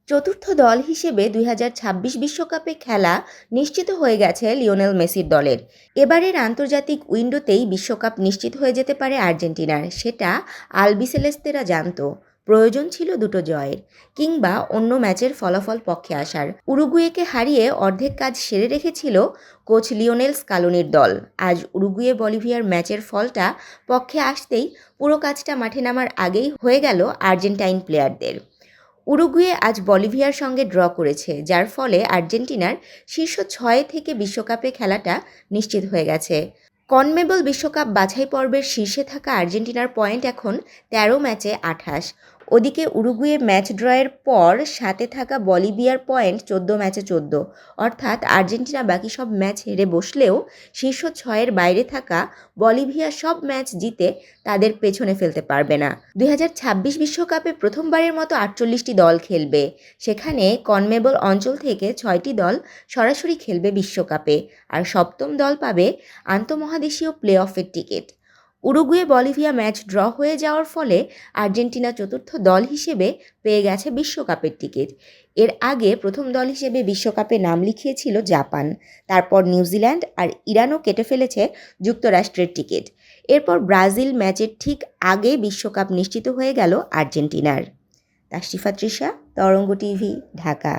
চতুর্থ দল হিসেবে ২০২৬ বিশ্বকাপে খেলা নিশ্চিত হয়ে গেছে লিওনেল মেসির দলের। এবারের আন্তর্জাতিক উইন্ডোতেই বিশ্বকাপ নিশ্চিত হয়ে যেতে পারে আর্জেন্টিনার, সেটা আলবিসেলেস্তেরা জানত। প্রয়োজন ছিল দুটো জয়ের, কিংবা অন্য ম্যাচের ফলাফল পক্ষে আসার। উরুগুয়েকে হারিয়ে অর্ধেক কাজ সেরে রেখেছিল কোচ লিওনেল স্কালোনির দল। আজ উরুগুয়ে বলিভিয়ার ম্যাচের ফলটা পক্ষে আসতেই পুরো কাজটা মাঠে নামার আগেই হয়ে গেল আর্জেন্টাইন প্লেয়ারদের। উরুগুয়ে আজ বলিভিয়ার সঙ্গে ড্র করেছে, যার ফলে আর্জেন্টিনার শীর্ষ ৬ থেকে বিশ্বকাপে খেলাটা নিশ্চিত হয়ে গেছে। কনমেবল বিশ্বকাপ বাছাই পর্বের শীর্ষে থাকা আর্জেন্টিনার পয়েন্ট এখন ১৩ ম্যাচে ২৮। ওদিকে উরুগুয়ে ম্যাচ ড্রয়ের পর ৭-এ থাকা বলিভিয়ার পয়েন্ট ১৪ ম্যাচে ১৪। অর্থাৎ আর্জেন্টিনা বাকি সব ম্যাচ হেরে বসলেও শীর্ষ ৬-এর বাইরে থাকা বলিভিয়া সব ম্যাচ জিতে তাদের পেছনে ফেলতে পারবে না। ২০২৬ বিশ্বকাপে প্রথমবারের মতো ৪৮টি দল খেলবে। সেখানে কনমেবল অঞ্চল থেকে ৬টি দল সরাসরি খেলবে বিশ্বকাপে, আর সপ্তম দল পাবে আন্তঃমহাদেশীয় প্লে অফের টিকিট। উরুগুয়ে বলিভিয়া ম্যাচ ড্র হয়ে যাওয়ার ফলে আর্জেন্টিনা চতুর্থ দল হিসেবে পেয়ে গেছে বিশ্বকাপের টিকিট। এর আগে প্রথম দল হিসেবে বিশ্বকাপে নাম লিখিয়েছিল জাপান, তারপর নিউজিল্যান্ড আর ইরানও কেটে ফেলেছে যুক্তরাষ্ট্রের টিকিট। এরপর ব্রাজিল ম্যাচের ঠিক আগে বিশ্বকাপ নিশ্চিত হয়ে গেল আর্জেন্টিনার। তাশরিফা তৃষা, তরঙ্গ টিভি, ঢাকা।